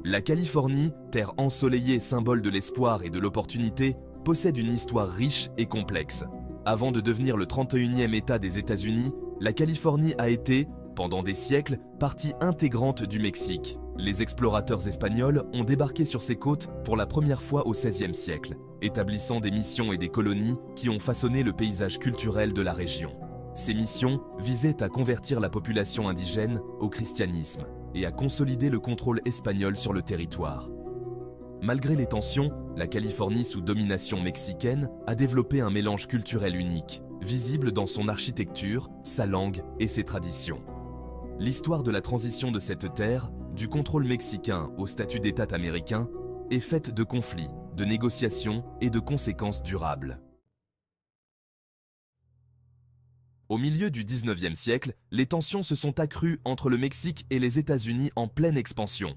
La Californie, terre ensoleillée, symbole de l'espoir et de l'opportunité, possède une histoire riche et complexe. Avant de devenir le 31e État des États-Unis, la Californie a été, pendant des siècles, partie intégrante du Mexique. Les explorateurs espagnols ont débarqué sur ces côtes pour la première fois au XVIe siècle, établissant des missions et des colonies qui ont façonné le paysage culturel de la région. Ces missions visaient à convertir la population indigène au christianisme et à consolider le contrôle espagnol sur le territoire. Malgré les tensions, la Californie sous domination mexicaine a développé un mélange culturel unique, visible dans son architecture, sa langue et ses traditions. L'histoire de la transition de cette terre, du contrôle mexicain au statut d'État américain, est faite de conflits, de négociations et de conséquences durables. Au milieu du XIXe siècle, les tensions se sont accrues entre le Mexique et les États-Unis en pleine expansion.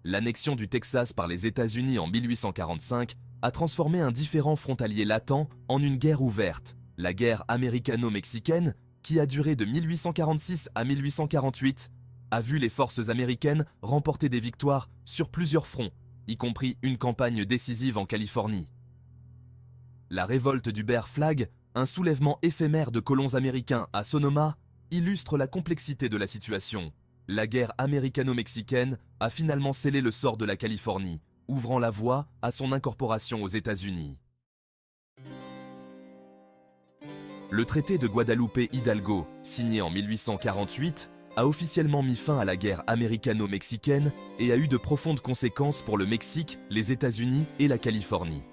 L'annexion du Texas par les États-Unis en 1845 a transformé un différend frontalier latent en une guerre ouverte, la guerre américano-mexicaine, qui a duré de 1846 à 1848, a vu les forces américaines remporter des victoires sur plusieurs fronts, y compris une campagne décisive en Californie. La révolte du Bear Flag, un soulèvement éphémère de colons américains à Sonoma, illustre la complexité de la situation. La guerre américano-mexicaine a finalement scellé le sort de la Californie, ouvrant la voie à son incorporation aux États-Unis. Le traité de Guadalupe-Hidalgo, signé en 1848, a officiellement mis fin à la guerre américano-mexicaine et a eu de profondes conséquences pour le Mexique, les États-Unis et la Californie.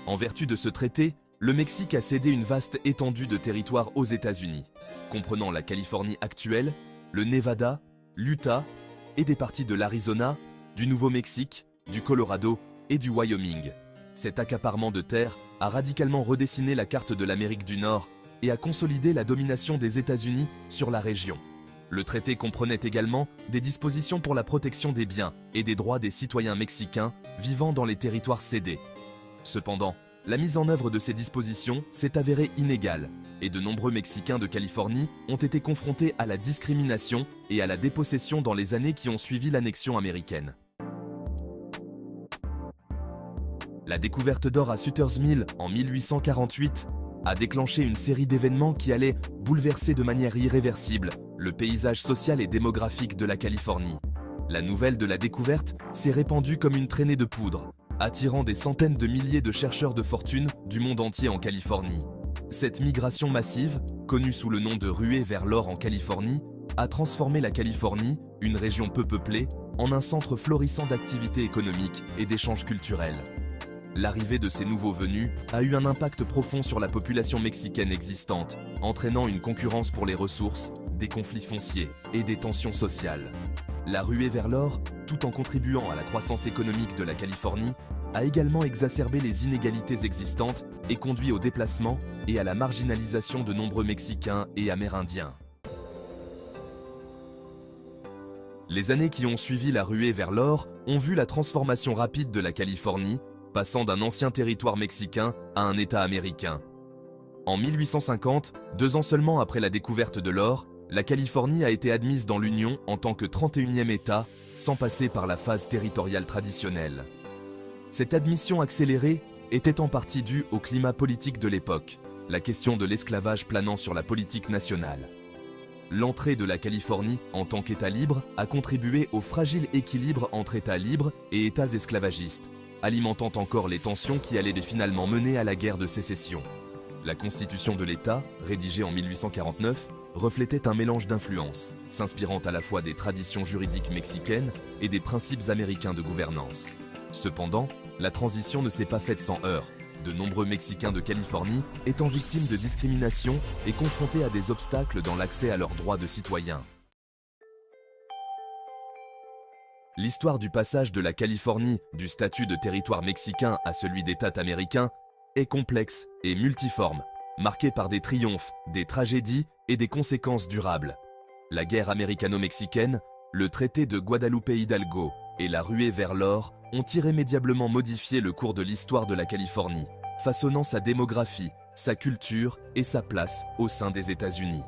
En vertu de ce traité, le Mexique a cédé une vaste étendue de territoire aux États-Unis, comprenant la Californie actuelle, le Nevada, l'Utah et des parties de l'Arizona, du Nouveau-Mexique, du Colorado et du Wyoming. Cet accaparement de terres a radicalement redessiné la carte de l'Amérique du Nord et a consolidé la domination des États-Unis sur la région. Le traité comprenait également des dispositions pour la protection des biens et des droits des citoyens mexicains vivant dans les territoires cédés. Cependant, la mise en œuvre de ces dispositions s'est avérée inégale et de nombreux Mexicains de Californie ont été confrontés à la discrimination et à la dépossession dans les années qui ont suivi l'annexion américaine. La découverte d'or à Sutter's Mill en 1848 a déclenché une série d'événements qui allaient bouleverser de manière irréversible le paysage social et démographique de la Californie. La nouvelle de la découverte s'est répandue comme une traînée de poudre, attirant des centaines de milliers de chercheurs de fortune du monde entier en Californie. Cette migration massive, connue sous le nom de ruée vers l'or en Californie, a transformé la Californie, une région peu peuplée, en un centre florissant d'activités économiques et d'échanges culturels. L'arrivée de ces nouveaux venus a eu un impact profond sur la population mexicaine existante, entraînant une concurrence pour les ressources, des conflits fonciers et des tensions sociales. La ruée vers l'or, tout en contribuant à la croissance économique de la Californie, a également exacerbé les inégalités existantes et conduit au déplacement et à la marginalisation de nombreux Mexicains et Amérindiens. Les années qui ont suivi la ruée vers l'or ont vu la transformation rapide de la Californie, passant d'un ancien territoire mexicain à un État américain. En 1850, 2 ans seulement après la découverte de l'or, la Californie a été admise dans l'Union en tant que 31e État, sans passer par la phase territoriale traditionnelle. Cette admission accélérée était en partie due au climat politique de l'époque, la question de l'esclavage planant sur la politique nationale. L'entrée de la Californie en tant qu'État libre a contribué au fragile équilibre entre États libres et États esclavagistes, alimentant encore les tensions qui allaient finalement mener à la guerre de sécession. La Constitution de l'État, rédigée en 1849, reflétait un mélange d'influences, s'inspirant à la fois des traditions juridiques mexicaines et des principes américains de gouvernance. Cependant, la transition ne s'est pas faite sans heurts, de nombreux Mexicains de Californie étant victimes de discrimination et confrontés à des obstacles dans l'accès à leurs droits de citoyens. L'histoire du passage de la Californie du statut de territoire mexicain à celui d'État américain est complexe et multiforme, marquée par des triomphes, des tragédies et des conséquences durables. La guerre américano-mexicaine, le traité de Guadalupe-Hidalgo et la ruée vers l'or ont irrémédiablement modifié le cours de l'histoire de la Californie, façonnant sa démographie, sa culture et sa place au sein des États-Unis.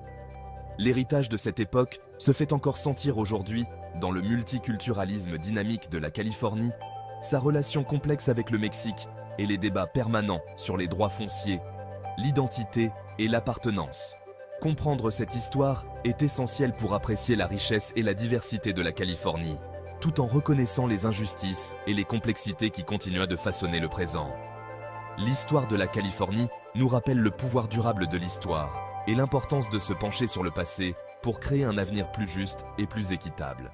L'héritage de cette époque se fait encore sentir aujourd'hui dans le multiculturalisme dynamique de la Californie, sa relation complexe avec le Mexique et les débats permanents sur les droits fonciers, l'identité et l'appartenance. Comprendre cette histoire est essentiel pour apprécier la richesse et la diversité de la Californie, tout en reconnaissant les injustices et les complexités qui continuent de façonner le présent. L'histoire de la Californie nous rappelle le pouvoir durable de l'histoire et l'importance de se pencher sur le passé pour créer un avenir plus juste et plus équitable.